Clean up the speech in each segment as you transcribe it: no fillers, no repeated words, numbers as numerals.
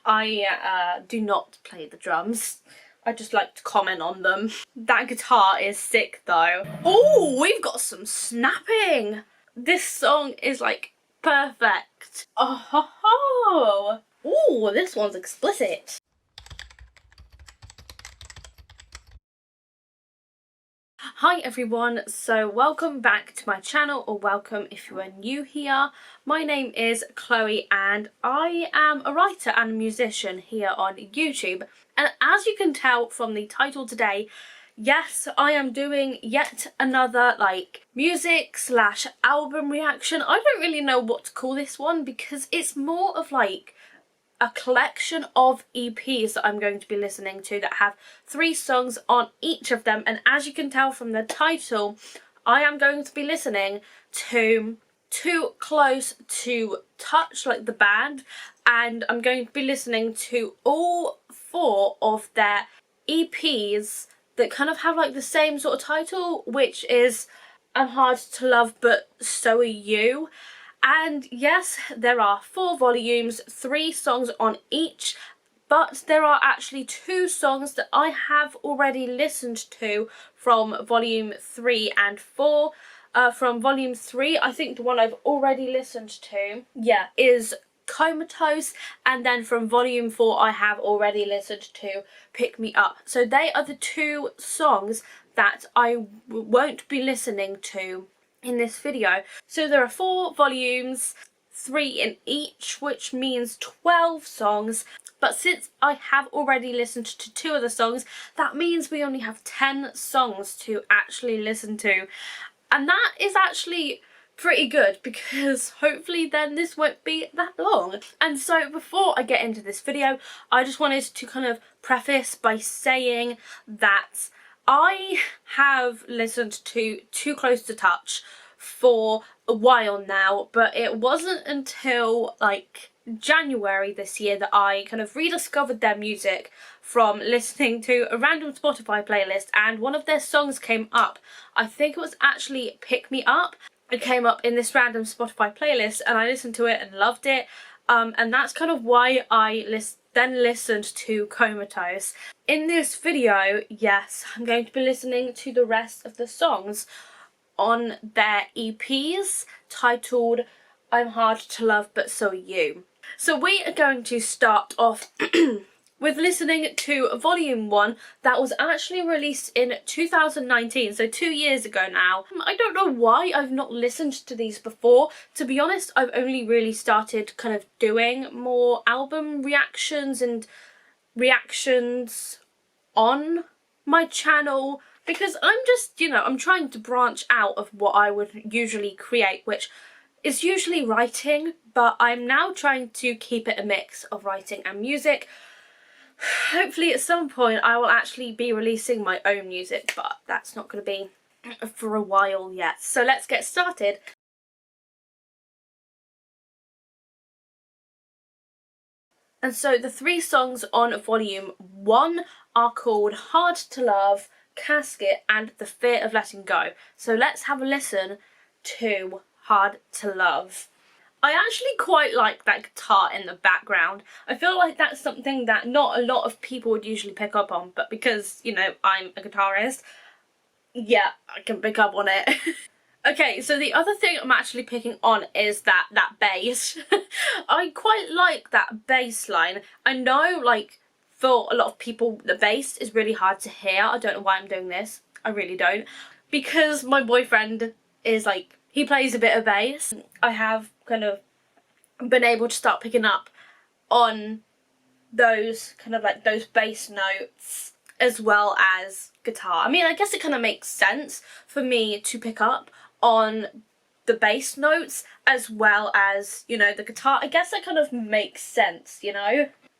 I do not play the drums. I just like to comment on them. That guitar is sick though. Oh, we've got some snapping. This song is like perfect. Oh ho ho. Ooh, this one's explicit. Hi everyone, so welcome back to my channel, or welcome if you are new here. My name is Chloe and I am a writer and a musician here on YouTube. And as you can tell from the title today, yes, I am doing yet another music / album reaction. I don't really know what to call this one because it's more of a collection of EPs that I'm going to be listening to that have 3 songs on each of them, and as you can tell from the title, I am going to be listening to Too Close to Touch, like the band, and I'm going to be listening to all 4 of their EPs that kind of have the same sort of title, which is I'm Hard to Love But So Are You. And yes, there are 4 volumes, 3 songs on each, but there are actually 2 songs that I have already listened to from volume 3 and 4. From volume 3, I think the one I've already listened to, yeah, is Comatose, and then from volume 4 I have already listened to Pick Me Up. So they are the 2 songs that I won't be listening to in this video. So there are 4 volumes, 3 in each, which means 12 songs, but since I have already listened to 2 of the songs, that means we only have 10 songs to actually listen to, and that is actually pretty good because hopefully then this won't be that long. And so before I get into this video, I just wanted to kind of preface by saying that I have listened to Too Close to Touch for a while now, but it wasn't until January this year that I kind of rediscovered their music from listening to a random Spotify playlist, and one of their songs came up. I think it was actually Pick Me Up. It came up in this random Spotify playlist and I listened to it and loved it, and that's kind of why I then listened to Comatose. In this video, yes, I'm going to be listening to the rest of the songs on their EPs titled I'm Hard to Love But So Are You. So we are going to start off with listening to volume 1 that was actually released in 2019, so 2 years ago now. I don't know why I've not listened to these before. To be honest, I've only really started kind of doing more album reactions and reactions on my channel because I'm just, I'm trying to branch out of what I would usually create, which is usually writing, but I'm now trying to keep it a mix of writing and music. Hopefully at some point I will actually be releasing my own music, but that's not going to be for a while yet. So let's get started. And so the 3 songs on volume 1 are called Hard to Love, Casket and The Fear of Letting Go. So let's have a listen to Hard to Love. I actually quite like that guitar in the background. I feel like that's something that not a lot of people would usually pick up on, but because, I'm a guitarist, yeah, I can pick up on it. Okay, so the other thing I'm actually picking on is that bass. I quite like that bass line. I know, for a lot of people, the bass is really hard to hear. I don't know why I'm doing this. I really don't. Because my boyfriend is he plays a bit of bass. I have kind of been able to start picking up on those kind of those bass notes as well as guitar. I mean, I guess it kind of makes sense for me to pick up on the bass notes as well as, the guitar. I guess that kind of makes sense,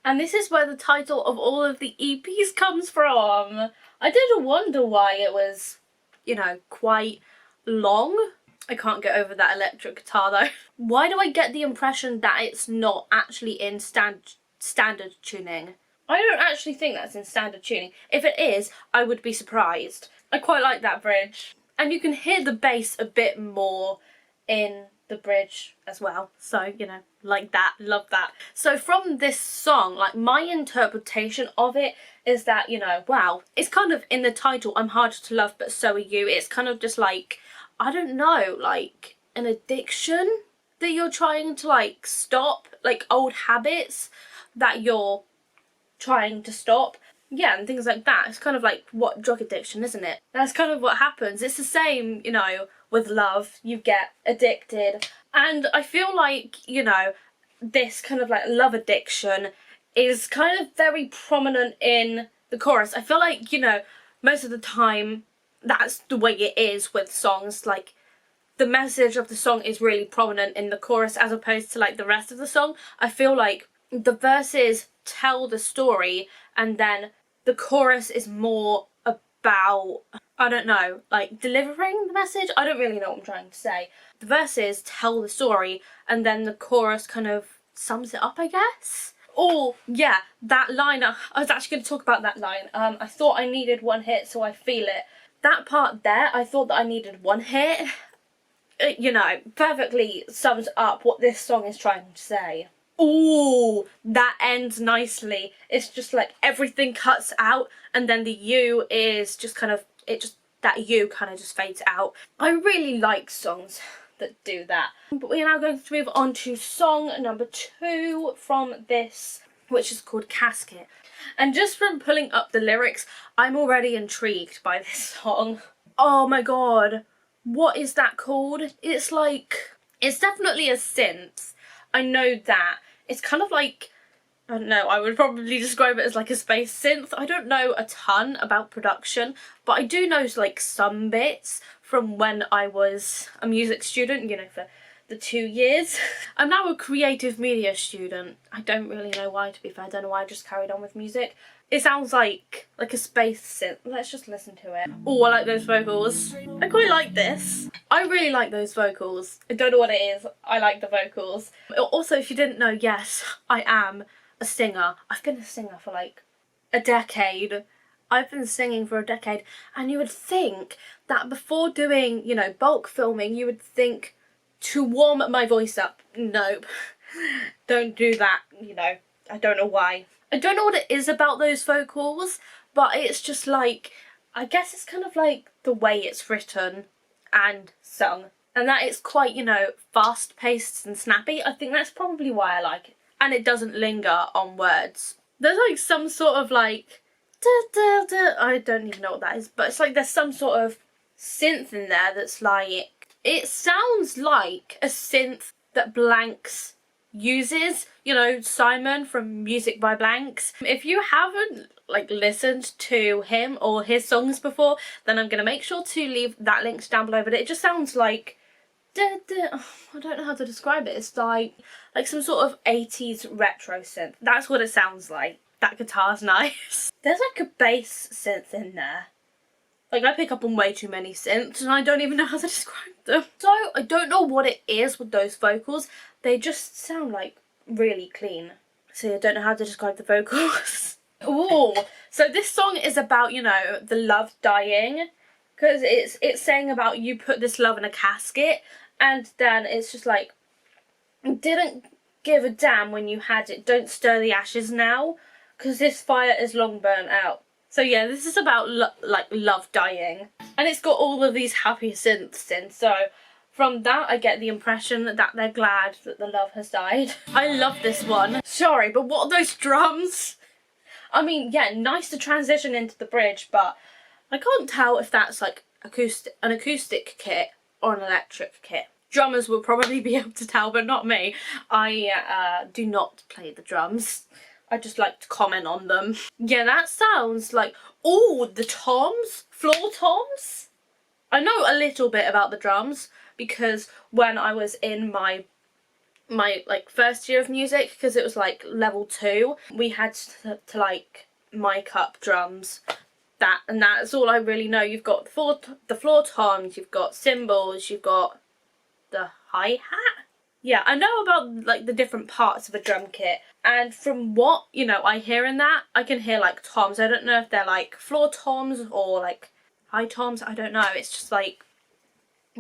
And this is where the title of all of the EPs comes from. I did wonder why it was, quite long. I can't get over that electric guitar though. Why do I get the impression that it's not actually in standard tuning? I don't actually think that's in standard tuning. If it is, I would be surprised. I quite like that bridge. And you can hear the bass a bit more in the bridge as well. So, you know, like that, love that. So from this song, like my interpretation of it is that, you know, wow, it's kind of in the title, I'm harder to love but so are you. It's kind of just like, I don't know, like an addiction that you're trying to like stop, like old habits that you're trying to stop. Yeah, and things like that. It's kind of like what drug addiction, isn't it? That's kind of what happens. It's the same, you know, with love. You get addicted. And I feel like, you know, this kind of like love addiction is kind of very prominent in the chorus. I feel like, you know, most of the time that's the way it is with songs. Like, the message of the song is really prominent in the chorus as opposed to like the rest of the song. I feel like the verses tell the story and then the chorus is more about, I don't know, like delivering the message. I don't really know what I'm trying to say. The verses tell the story and then the chorus kind of sums it up, I guess. Oh yeah, that line, I was actually going to talk about that line. I thought I needed one hit so I feel it. That part there, I thought that I needed one hit. You know, perfectly sums up what this song is trying to say. Ooh, that ends nicely. It's just like everything cuts out and then the U is just kind of, that U kind of just fades out. I really like songs that do that. But we are now going to move on to song number 2 from this, which is called Casket. And just from pulling up the lyrics, I'm already intrigued by this song. Oh my god, what is that called? It's like, it's definitely a synth. I know that. It's kind of like, I don't know, I would probably describe it as like a space synth. I don't know a ton about production, but I do know like some bits from when I was a music student, you know, for the 2 years. I'm now a creative media student. I don't really know why, to be fair. I don't know why I just carried on with music. It sounds like a space synth. Let's just listen to it. Oh, I like those vocals. I quite like this. I really like those vocals. I don't know what it is. I like the vocals. Also, if you didn't know, yes, I am a singer. I've been a singer for like a decade. I've been singing for a decade. And you would think that before doing, you know, bulk filming, you would think to warm my voice up. Nope. Don't do that, you know. I don't know why. I don't know what it is about those vocals, but it's just like, I guess it's kind of like the way it's written and sung. And that it's quite, you know, fast-paced and snappy. I think that's probably why I like it. And it doesn't linger on words. There's like some sort of like, I don't even know what that is, but it's like there's some sort of synth in there that's like, it sounds like a synth that Blanks uses, you know, Simon from Music by Blanks. If you haven't like listened to him or his songs before, then I'm gonna make sure to leave that link down below. But it just sounds like, I don't know how to describe it. It's like some sort of 80s retro synth. That's what it sounds like. That guitar's nice. There's like a bass synth in there. Like, I pick up on way too many synths and I don't even know how to describe them. So, I don't know what it is with those vocals. They just sound, like, really clean. So, I don't know how to describe the vocals. Ooh. So, this song is about, you know, the love dying. Because it's saying about you put this love in a casket. And then it's just like, didn't give a damn when you had it. Don't stir the ashes now. Because this fire is long burnt out. So yeah, this is about like love dying. And it's got all of these happy synths in. So from that I get the impression that they're glad that the love has died. I love this one. Sorry, but what are those drums? I mean, yeah, nice to transition into the bridge, but I can't tell if that's like an acoustic kit or an electric kit. Drummers will probably be able to tell, but not me. I do not play the drums. I just like to comment on them. Yeah, that sounds like, oh, the toms, floor toms. I know a little bit about the drums because when I was in my like first year of music, because it was like level 2, we had to like mic up drums. And that's all I really know. You've got the floor toms, you've got cymbals, you've got the hi-hat. Yeah, I know about like the different parts of a drum kit, and from what, you know, I hear in that, I can hear like toms. I don't know if they're like floor toms or like high toms, I don't know. It's just like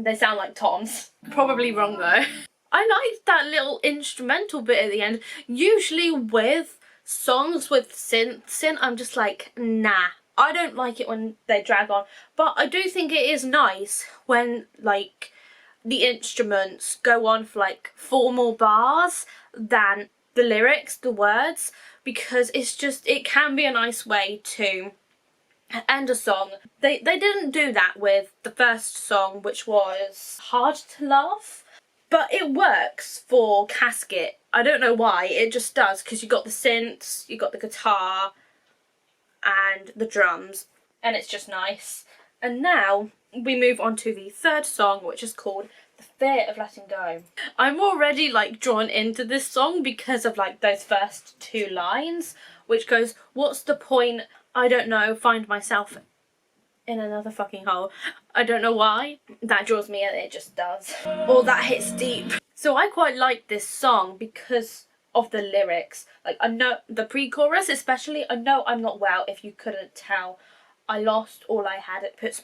They sound like toms. Probably wrong though. I liked that little instrumental bit at the end. Usually with songs with synths in, I'm just like, nah. I don't like it when they drag on. But I do think it is nice when, like, the instruments go on for, like, 4 more bars than the lyrics, the words. Because it's just, it can be a nice way to end a song. They didn't do that with the first song, which was Hard to Love. But it works for Casket. I don't know why, it just does, because you got the synths, you got the guitar, and the drums, and it's just nice. And now we move on to the third song, which is called The Fear of Letting Go. I'm already like drawn into this song because of like those first 2 lines, which goes, what's the point? I don't know, find myself in another fucking hole. I don't know why. That draws me in, it just does. Or that hits deep. So I quite like this song because of the lyrics. Like, I know the pre-chorus especially, I know I'm not well, if you couldn't tell. I lost all I had, it puts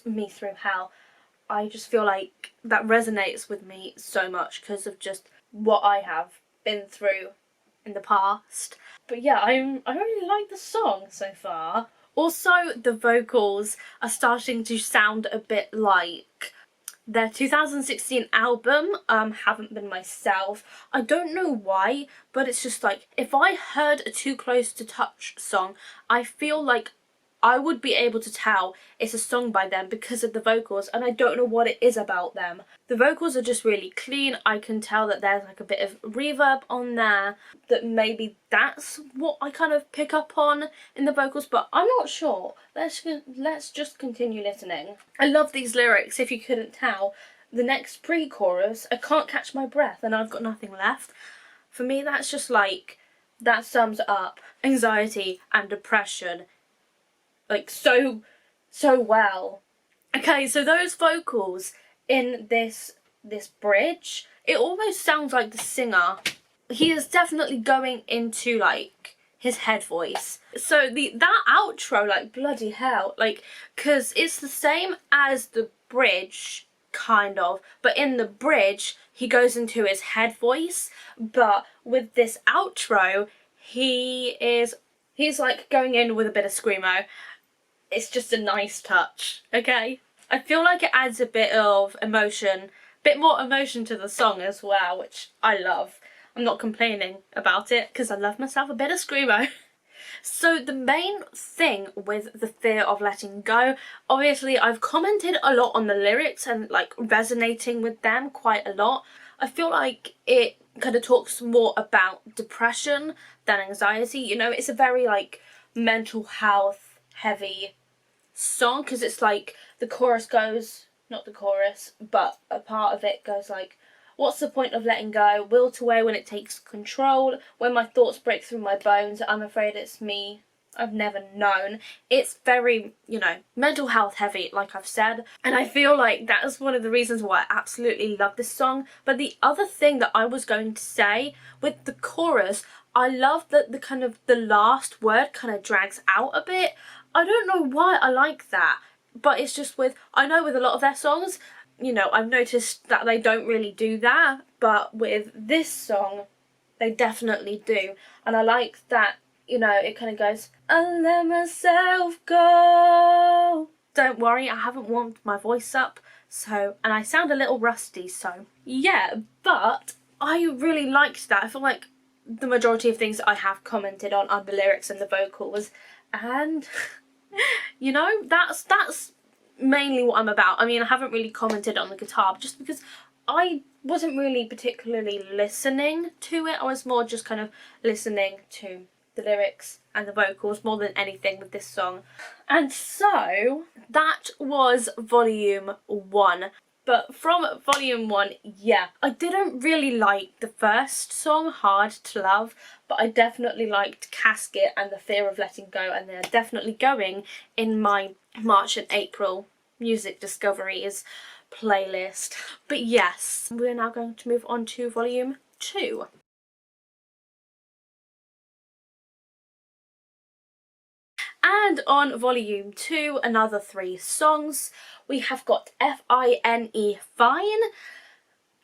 me through hell. I just feel like that resonates with me so much because of just what I have been through in the past. But yeah, I really like the song so far. Also, the vocals are starting to sound a bit like their 2016 album, Haven't Been Myself. I don't know why, but it's just like, if I heard a Too Close to Touch song, I feel like I would be able to tell it's a song by them because of the vocals, and I don't know what it is about them. The vocals are just really clean. I can tell that there's like a bit of reverb on there, that maybe that's what I kind of pick up on in the vocals, but I'm not sure. Let's just continue listening. I love these lyrics, if you couldn't tell. The next pre-chorus, I can't catch my breath and I've got nothing left. For me, that's just like, that sums up anxiety and depression like so well. Okay, so those vocals in this bridge, it almost sounds like the singer, he is definitely going into like his head voice. So that outro, like, bloody hell, like, because it's the same as the bridge kind of, but in the bridge he goes into his head voice, but with this outro he's like going in with a bit of screamo. It's just a nice touch, okay? I feel like it adds a bit of emotion, bit more emotion to the song as well, which I love. I'm not complaining about it because I love myself a bit of screamo. So the main thing with The Fear of Letting Go, obviously I've commented a lot on the lyrics and like resonating with them quite a lot. I feel like it kind of talks more about depression than anxiety. You know, it's a very like mental health heavy song, because it's like the chorus goes, not the chorus, but a part of it goes like, what's the point of letting go, wilt away when it takes control, when my thoughts break through my bones, I'm afraid it's me I've never known. It's very, you know, mental health heavy, like I've said, and I feel like that is one of the reasons why I absolutely love this song. But the other thing that I was going to say with the chorus, I love that the kind of the last word kind of drags out a bit. I don't know why I like that, but it's just I know with a lot of their songs, you know, I've noticed that they don't really do that, but with this song, they definitely do. And I like that, you know, it kind of goes, I let myself go. Don't worry, I haven't warmed my voice up, so, and I sound a little rusty, so yeah, but I really liked that. I feel like the majority of things that I have commented on are the lyrics and the vocals, and you know, that's mainly what I'm about. I mean, I haven't really commented on the guitar just because I wasn't really particularly listening to it. I was more just kind of listening to the lyrics and the vocals more than anything with this song. And so that was volume 1. But from volume 1, yeah, I didn't really like the first song, Hard to Love, but I definitely liked Casket and The Fear of Letting Go, and they're definitely going in my March and April music discoveries playlist. But yes, we're now going to move on to volume 2. And on volume 2, another 3 songs. We have got F-I-N-E, Fine,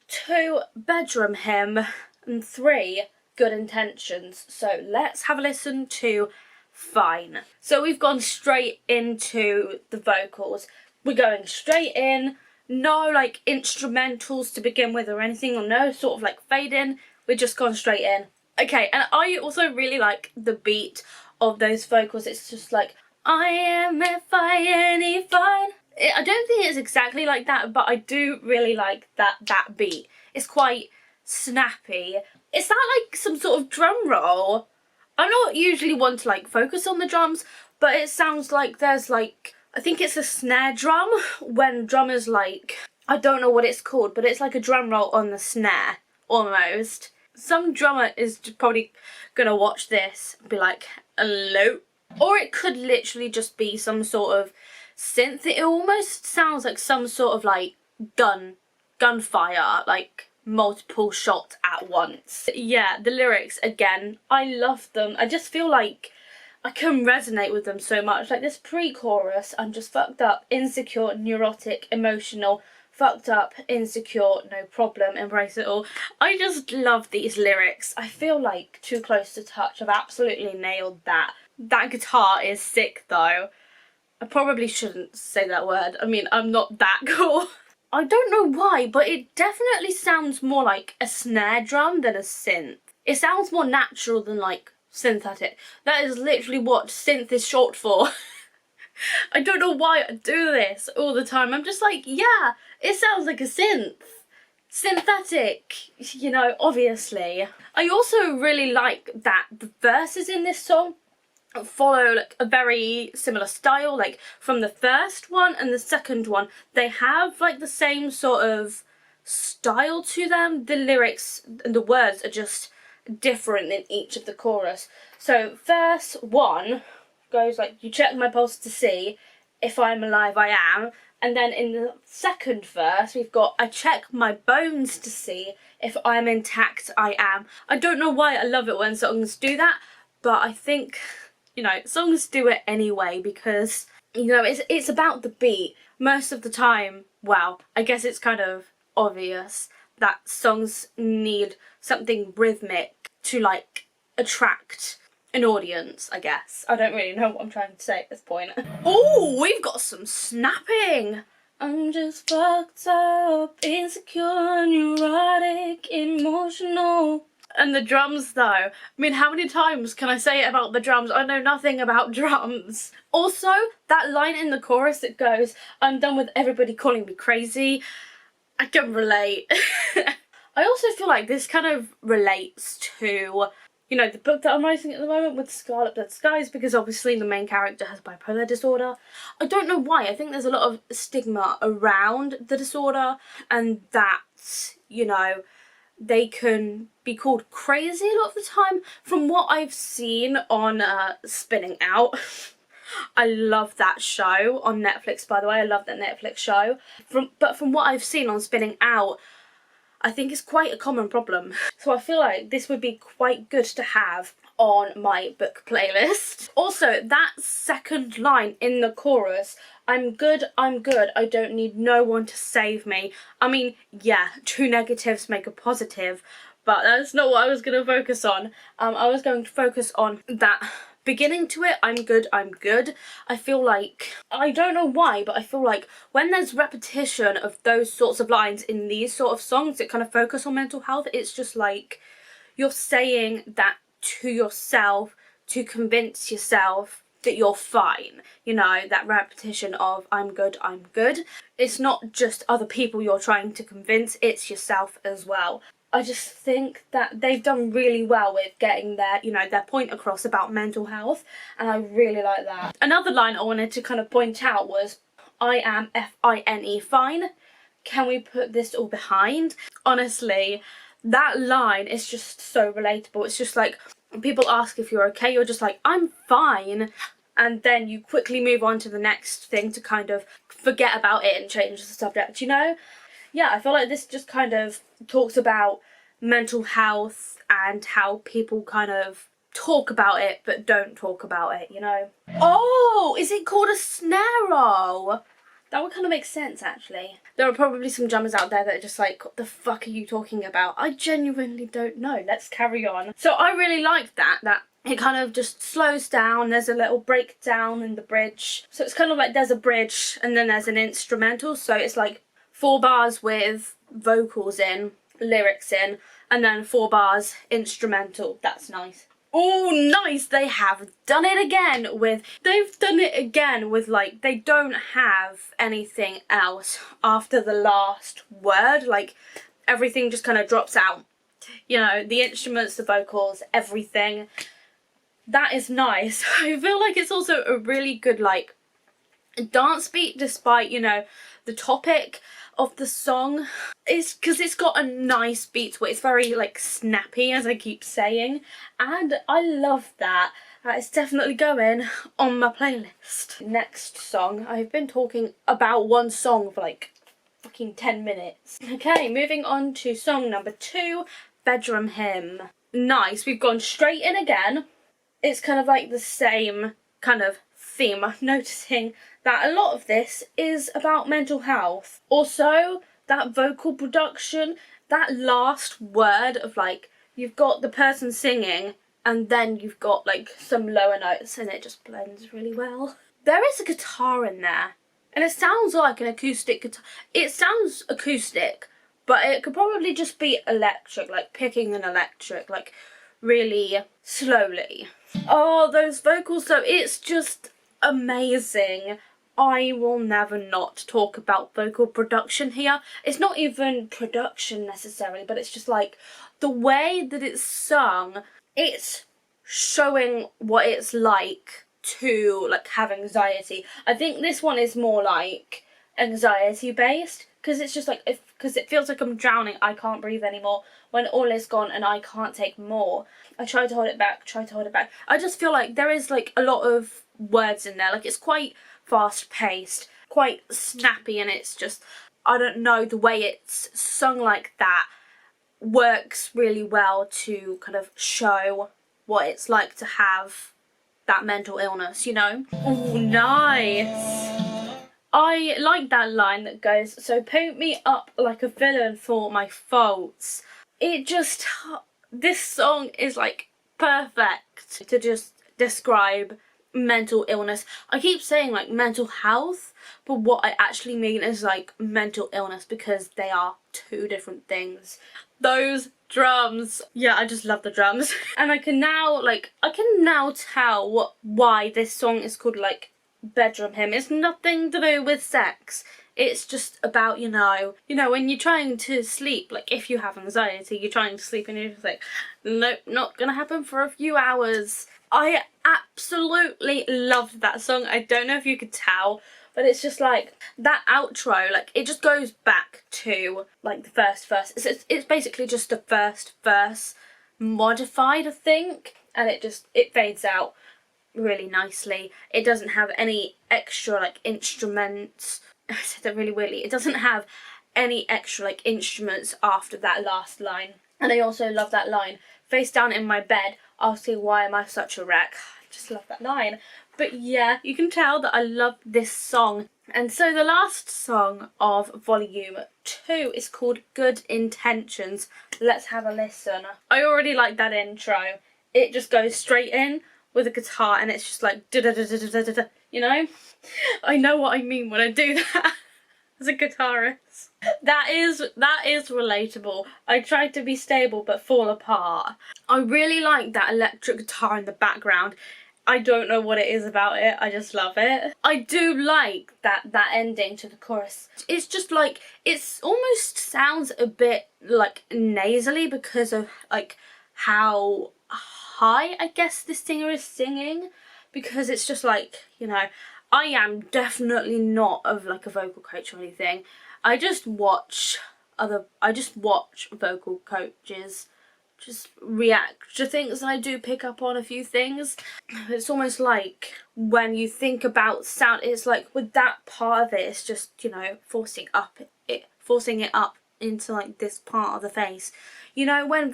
2, Bedroom Hymn, and 3, Good Intentions. So let's have a listen to Fine. So we've gone straight into the vocals. We're going straight in, no like instrumentals to begin with or anything, or no sort of like fade in. We're just gone straight in. Okay, and I also really like the beat of those vocals. It's just like, I am F-I-N-E, fine. I don't think it's exactly like that, but I do really like that beat. It's quite snappy. Is that like some sort of drum roll? I'm not usually one to like focus on the drums, but it sounds like there's like, I think it's a snare drum when drummers like, I don't know what it's called, but it's like a drum roll on the snare, almost. Some drummer is probably gonna watch this and be like, hello? Or it could literally just be some sort of synth. It almost sounds like some sort of like gunfire, like multiple shots at once. Yeah, the lyrics, again, I love them. I just feel like I can resonate with them so much. Like this pre-chorus, I'm just fucked up, insecure, neurotic, emotional, fucked up, insecure, no problem, embrace it all. I just love these lyrics. I feel like Too Close to Touch, I've absolutely nailed that. That guitar is sick though. I probably shouldn't say that word. I mean, I'm not that cool. I don't know why, but it definitely sounds more like a snare drum than a synth. It sounds more natural than like synthetic. That is literally what synth is short for. I don't know why I do this all the time. I'm just like, yeah, it sounds like a synth. Synthetic, you know, obviously. I also really like that the verses in this song follow like a very similar style, like from the first one and the second one. They have like the same sort of style to them. The lyrics and the words are just different in each of the chorus. So verse 1 goes like, you check my pulse to see if I'm alive, I am. And then in the second verse we've got, I check my bones to see if I'm intact, I am. I don't know why I love it when songs do that, but I think, you know, songs do it anyway because, you know, it's about the beat most of the time. Well, I guess it's kind of obvious that songs need something rhythmic to like attract an audience, I guess. I don't really know what I'm trying to say at this point. Oh, we've got some snapping. I'm just fucked up, insecure, neurotic, emotional. And the drums though, I mean, how many times can I say it about the drums? I know nothing about drums. Also, that line in the chorus that goes, I'm done with everybody calling me crazy, I can relate. I also feel like this kind of relates to, you know, the book that I'm writing at the moment with Scarlet Blood Skies, because obviously the main character has bipolar disorder. I don't know why, I think there's a lot of stigma around the disorder and that, you know, they can be called crazy a lot of the time. From what I've seen on Spinning Out, I love that show on Netflix, by the way. I love that Netflix show. But from what I've seen on Spinning Out, I think it's quite a common problem. So I feel like this would be quite good to have on my book playlist. Also, that second line in the chorus, I'm good, I don't need no one to save me. I mean, yeah, two negatives make a positive, but that's not what I was going to focus on. I was going to focus on that beginning to it, I'm good. I feel like, I don't know why, but I feel like when there's repetition of those sorts of lines in these sort of songs that kind of focus on mental health, it's just like you're saying that to yourself to convince yourself that you're fine. You know, that repetition of I'm good. It's not just other people you're trying to convince, it's yourself as well. I just think that they've done really well with getting their, you know, their point across about mental health, and I really like that. Another line I wanted to kind of point out was, I am F-I-N-E, fine. Can we put this all behind? Honestly, that line is just so relatable. It's just like, when people ask if you're okay, you're just like, I'm fine. And then you quickly move on to the next thing to kind of forget about it and change the subject, you know? Yeah, I feel like this just kind of talks about mental health and how people kind of talk about it but don't talk about it, you know? Oh, is it called a snare roll? That would kind of make sense, actually. There are probably some drummers out there that are just like, what the fuck are you talking about? I genuinely don't know. Let's carry on. So I really liked that it kind of just slows down. There's a little breakdown in the bridge. So it's kind of like there's a bridge and then there's an instrumental. So it's like 4 bars with vocals in, lyrics in, and then 4 bars instrumental. That's nice. Oh, nice! They've done it again with like, they don't have anything else after the last word. Like, everything just kind of drops out. You know, the instruments, the vocals, everything. That is nice. I feel like it's also a really good, like, dance beat, despite, you know, the topic of the song. It's because it's got a nice beat to it. It's very like snappy, as I keep saying, and I love that. That is definitely going on my playlist. Next song. I've been talking about one song for like fucking 10 minutes. Okay, moving on to song number 2, Bedroom Hymn. Nice, we've gone straight in again. It's kind of like the same kind of theme. I'm noticing that a lot of this is about mental health. Also, that vocal production, that last word of like, you've got the person singing and then you've got like some lower notes and it just blends really well. There is a guitar in there and it sounds like an acoustic guitar. It sounds acoustic, but it could probably just be electric, like picking an electric, like really slowly. Oh, those vocals though, it's just amazing. I will never not talk about vocal production here. It's not even production necessarily, but it's just like the way that it's sung, it's showing what it's like to like have anxiety. I think this one is more like anxiety based, because it's just like, because it feels like I'm drowning, I can't breathe anymore when all is gone and I can't take more. I try to hold it back, I just feel like there is like a lot of words in there, like it's quite fast paced, quite snappy, and it's just, I don't know, the way it's sung like that works really well to kind of show what it's like to have that mental illness, you know? Oh, nice. I like that line that goes, so paint me up like a villain for my faults. It just, this song is like perfect to just describe mental illness. I keep saying like mental health, but what I actually mean is like mental illness, because they are 2 different things. Those drums, yeah, I just love the drums. And I can now tell why this song is called like Bedroom Hymn. It's nothing to do with sex. It's just about, you know, when you're trying to sleep, like if you have anxiety, you're trying to sleep and you're just like, nope, not gonna happen for a few hours. I absolutely loved that song. I don't know if you could tell, but it's just like that outro, like it just goes back to like the first verse. It's basically just the first verse modified, I think, and it fades out really nicely. It doesn't have any extra like instruments. I said that really weirdly. It doesn't have any extra like instruments after that last line. And I also love that line, face down in my bed, asking why am I such a wreck. I just love that line. But yeah, you can tell that I love this song. And so the last song of volume 2 is called Good Intentions. Let's have a listen. I already like that intro. It just goes straight in with a guitar and it's just like da da da da da da da, you know? I know what I mean when I do that as a guitarist. That is relatable. I try to be stable but fall apart. I really like that electric guitar in the background. I don't know what it is about it, I just love it. I do like that ending to the chorus. It's just like, it's almost sounds a bit like nasally because of like how high I guess this singer is singing, because it's just like, you know, I am definitely not of like a vocal coach or anything. I just watch vocal coaches just react to things, and I do pick up on a few things. It's almost like when you think about sound, it's like with that part of it, it's just, you know, forcing it up into like this part of the face. You know, when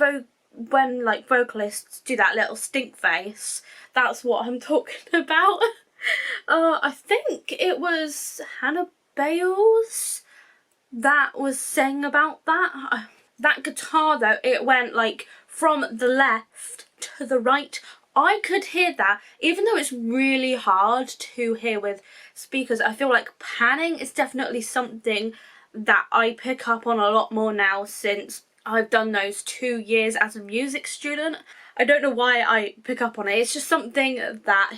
when like vocalists do that little stink face, that's what I'm talking about. I think it was Hannah Bales that was saying about that. That guitar though, it went like from the left to the right. I could hear that, even though it's really hard to hear with speakers. I feel like panning is definitely something that I pick up on a lot more now since I've done those 2 years as a music student. I don't know why I pick up on it. It's just something that,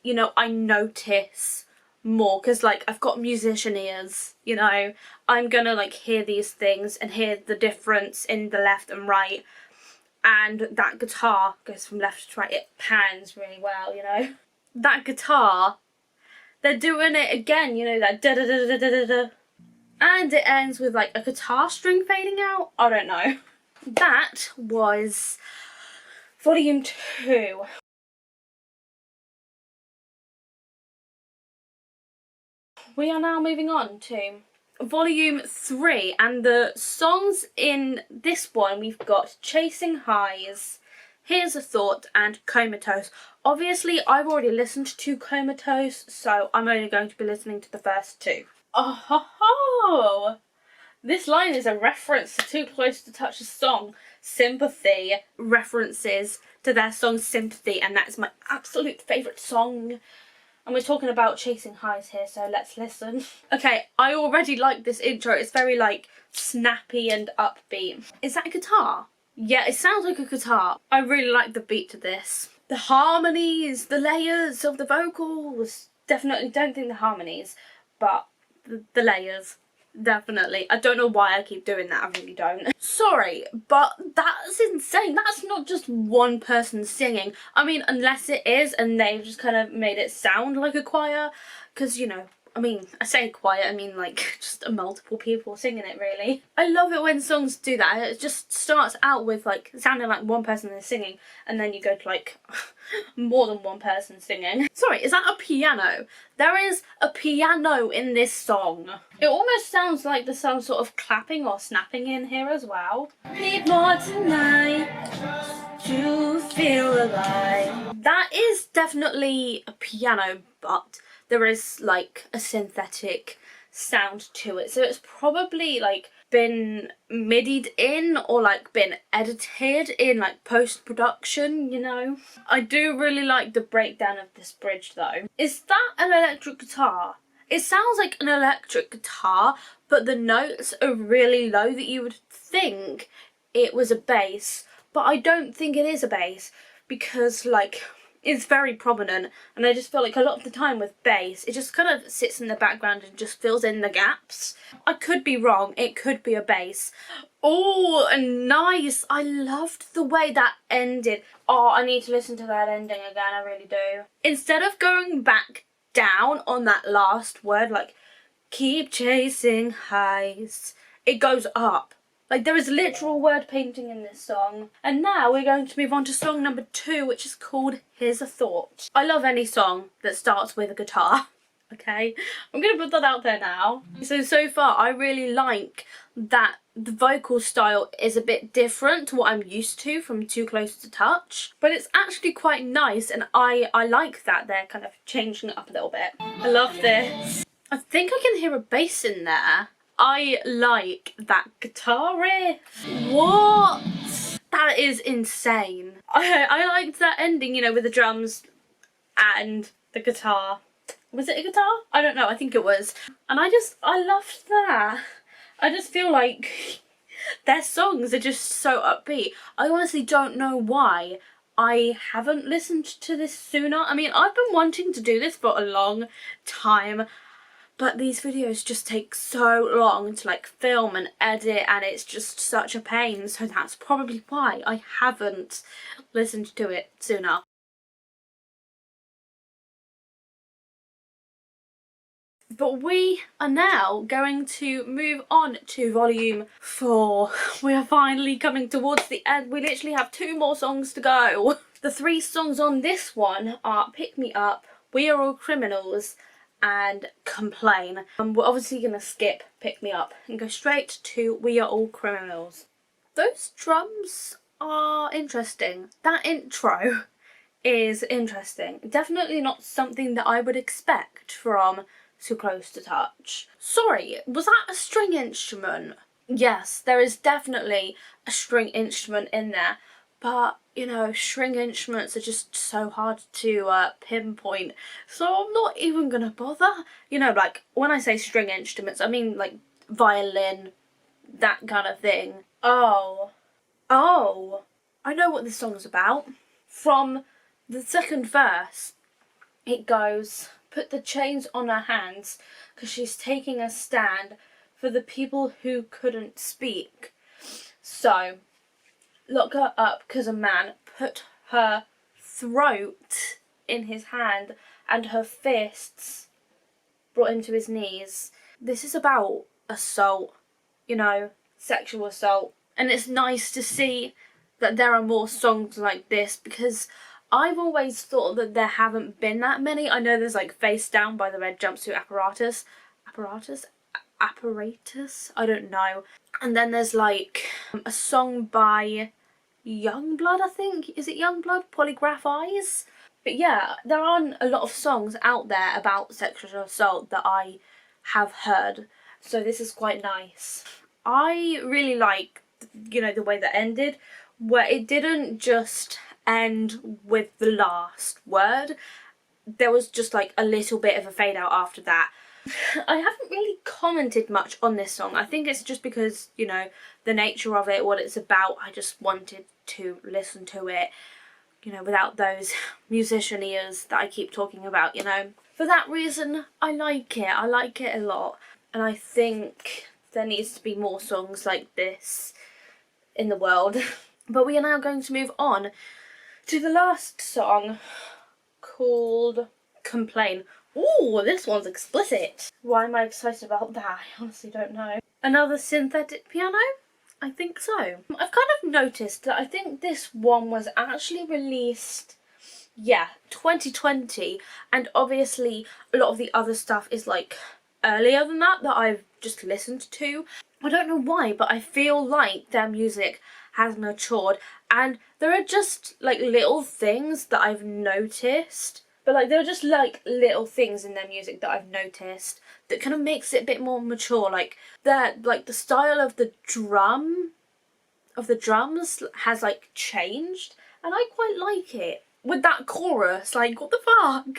you know, I notice more because like I've got musician ears, you know. I'm gonna like hear these things and hear the difference in the left and right, and that guitar goes from left to right. It pans really well, you know. That guitar, they're doing it again, you know, that da da da da da da da, and it ends with like a guitar string fading out. I don't know. That was volume 2. We are now moving on to volume 3, and the songs in this one, we've got Chasing Highs, Here's a Thought, and Comatose. Obviously I've already listened to Comatose, so I'm only going to be listening to the first 2. Oh ho ho! This line is a reference to Too Close to Touch's song Sympathy, references to their song Sympathy, and that is my absolute favourite song. And we're talking about Chasing Highs here, so let's listen. Okay, I already like this intro. It's very like snappy and upbeat. Is that a guitar? Yeah, it sounds like a guitar. I really like the beat to this. The harmonies, the layers of the vocals. Definitely don't think the harmonies, but the layers. Definitely. I don't know why I keep doing that, I really don't. Sorry, but that's insane. That's not just one person singing. I mean, unless it is and they've just kind of made it sound like a choir, because, you know, I mean, I say choir, I mean like just multiple people singing it, really. I love it when songs do that. It just starts out with like sounding like one person is singing, and then you go to like more than one person singing. Sorry, is that a piano? There is a piano in this song. It almost sounds like there's some sort of clapping or snapping in here as well. Need more tonight to feel alive. That is definitely a piano, but there is like a synthetic sound to it, so it's probably like been midied in or like been edited in like post-production, you know. I do really like the breakdown of this bridge though. Is that an electric guitar? It sounds like an electric guitar, but the notes are really low that you would think it was a bass, but I don't think it is a bass because like it's very prominent, and I just feel like a lot of the time with bass, it just kind of sits in the background and just fills in the gaps. I could be wrong, it could be a bass. Oh, nice! I loved the way that ended. Oh, I need to listen to that ending again, I really do. Instead of going back down on that last word, like, keep chasing highs, it goes up. Like, there is literal word painting in this song. And now we're going to move on to song number 2, which is called Here's a Thought. I love any song that starts with a guitar, okay? I'm going to put that out there now. So far, I really like that the vocal style is a bit different to what I'm used to from Too Close to Touch. But it's actually quite nice, and I like that they're kind of changing it up a little bit. I love this. I think I can hear a bass in there. I like that guitar riff. What? That is insane. I liked that ending, you know, with the drums and the guitar. Was it a guitar? I don't know, I think it was. And I loved that. I just feel like their songs are just so upbeat. I honestly don't know why I haven't listened to this sooner. I mean, I've been wanting to do this for a long time, but these videos just take so long to like film and edit, and it's just such a pain, so that's probably why I haven't listened to it sooner. But we are now going to move on to volume 4. We are finally coming towards the end. We literally have 2 more songs to go. The 3 songs on this one are Pick Me Up, We Are All Criminals, and Complain. We're obviously going to skip Pick Me Up and go straight to We Are All Criminals. Those drums are interesting. That intro is interesting. Definitely not something that I would expect from Too Close to Touch. Sorry, was that a string instrument? Yes, there is definitely a string instrument in there, but you know, string instruments are just so hard to pinpoint, so I'm not even gonna bother. You know, like when I say string instruments, I mean like violin, that kind of thing. Oh, I know what this song's about. From the second verse, it goes, put the chains on her hands because she's taking a stand for the people who couldn't speak. So, lock her up because a man put her throat in his hand and her fists brought him to his knees. This is about assault, you know, sexual assault. And it's nice to see that there are more songs like this, because I've always thought that there haven't been that many. I know there's like Face Down by the Red Jumpsuit Apparatus. I don't know. And then there's like a song by Youngblood, I think. Is it Youngblood? Polygraph Eyes? But yeah, there aren't a lot of songs out there about sexual assault that I have heard. So this is quite nice. I really like, you know, the way that ended, where it didn't just end with the last word. There was just like a little bit of a fade out after that. I haven't really commented much on this song. I think it's just because, you know, the nature of it, what it's about, I just wanted to listen to it, you know, without those musician ears that I keep talking about, you know. For that reason, I like it. I like it a lot. And I think there needs to be more songs like this in the world. But we are now going to move on to the last song, called Complain. Ooh, this one's explicit. Why am I excited about that? I honestly don't know. Another synthetic piano? I think so. I've kind of noticed that I think this one was actually released, yeah, 2020, and obviously a lot of the other stuff is like earlier than that I've just listened to. I don't know why, but I feel like their music has matured, and there are just like little things that I've noticed. But like there are just like little things in their music that I've noticed that kind of makes it a bit more mature. Like the style of the drums has like changed, and I quite like it. With that chorus, like what the fuck?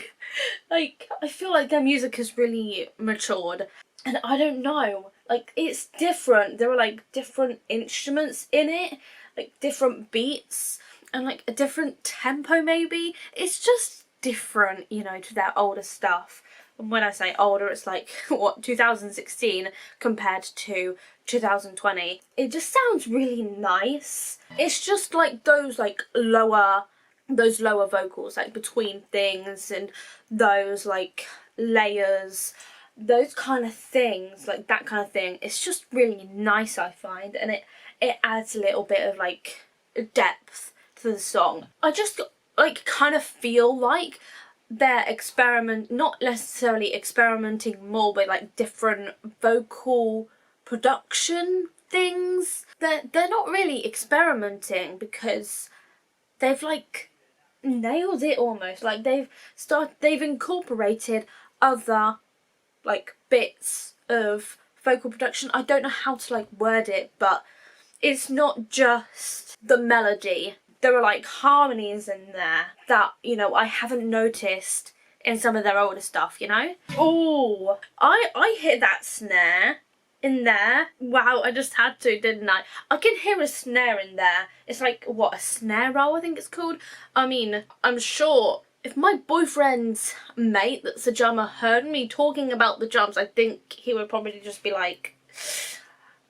Like I feel like their music has really matured, and I don't know, like it's different. There are like different instruments in it, like different beats and like a different tempo maybe. It's just different, you know, to their older stuff. And when I say older, it's like what, 2016 compared to 2020. It just sounds really nice. It's just like those lower vocals like between things, and those like layers, those kind of things, like that kind of thing. It's just really nice, I find, and it adds a little bit of like depth to the song. I just like kind of feel like they're not necessarily experimenting more with like different vocal production things. They're not really experimenting, because they've like nailed it almost. Like they've incorporated other like bits of vocal production. I don't know how to like word it, but it's not just the melody. There are like harmonies in there that, you know, I haven't noticed in some of their older stuff, you know? Oh, I hit that snare in there. Wow, I just had to, didn't I? I can hear a snare in there. It's like, what, a snare roll, I think it's called? I mean, I'm sure if my boyfriend's mate that's a drummer heard me talking about the drums, I think he would probably just be like,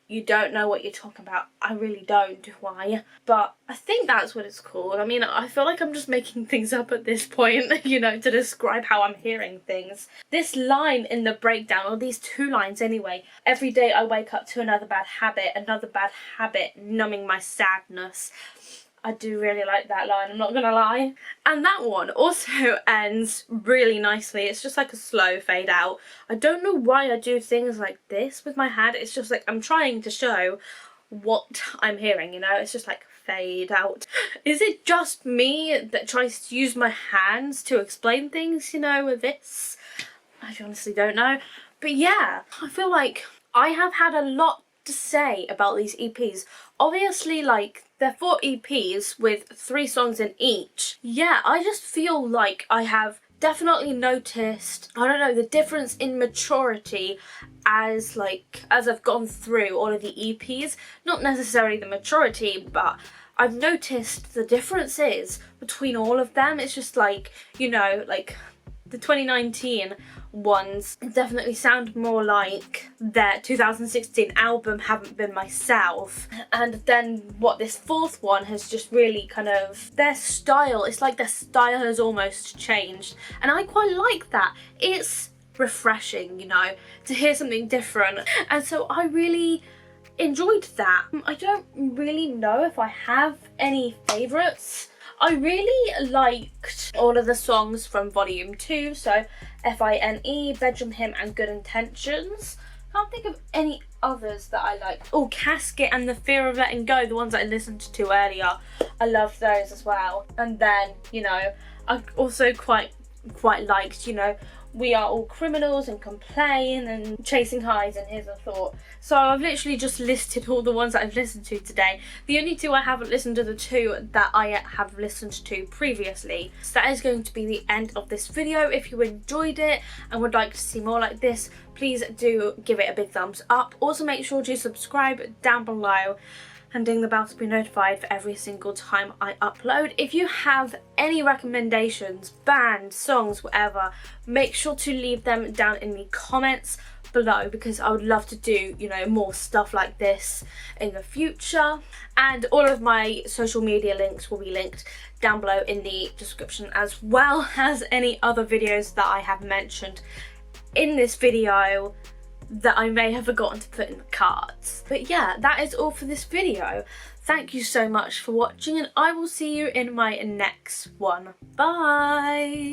you don't know what you're talking about. I really don't, do I? But I think that's what it's called. I mean, I feel like I'm just making things up at this point, you know, to describe how I'm hearing things. This line in the breakdown, or these two lines anyway, every day I wake up to another bad habit, numbing my sadness. I do really like that line, I'm not gonna lie. And that one also ends really nicely. It's just like a slow fade out. I don't know why I do things like this with my hand. It's just like I'm trying to show what I'm hearing, you know? It's just like fade out. Is it just me that tries to use my hands to explain things, you know, with this? I honestly don't know. But yeah, I feel like I have had a lot to say about these EPs. Obviously, like, they're 4 EPs with 3 songs in each. Yeah, I just feel like I have definitely noticed, I don't know, the difference in maturity as I've gone through all of the EPs. Not necessarily the maturity, but I've noticed the differences between all of them. It's just like, you know, like the 2019 ones definitely sound more like their 2016 album Haven't Been Myself, and then what this 4th one has just really kind of, their style, it's like their style has almost changed, and I quite like that. It's refreshing, you know, to hear something different, and so I really enjoyed that. I don't really know if I have any favourites. I really liked all of the songs from Volume 2, so FINE, Bedroom Hymn and Good Intentions. Can't think of any others that I liked. Oh, Casket and The Fear of Letting Go, the ones that I listened to earlier. I loved those as well. And then, you know, I also quite liked, you know, We Are All Criminals and Complain and Chasing Highs and Here's a Thought. So I've literally just listed all the ones that I've listened to today. The only 2 I haven't listened to, the 2 that I have listened to previously. So that is going to be the end of this video. If you enjoyed it and would like to see more like this, please do give it a big thumbs up. Also make sure to subscribe down below and ding the bell to be notified for every single time I upload. If you have any recommendations, bands, songs, whatever, make sure to leave them down in the comments below, because I would love to do, you know, more stuff like this in the future. And all of my social media links will be linked down below in the description, as well as any other videos that I have mentioned in this video that I may have forgotten to put in the cards. But yeah, that is all for this video. Thank you so much for watching, and I will see you in my next one. Bye!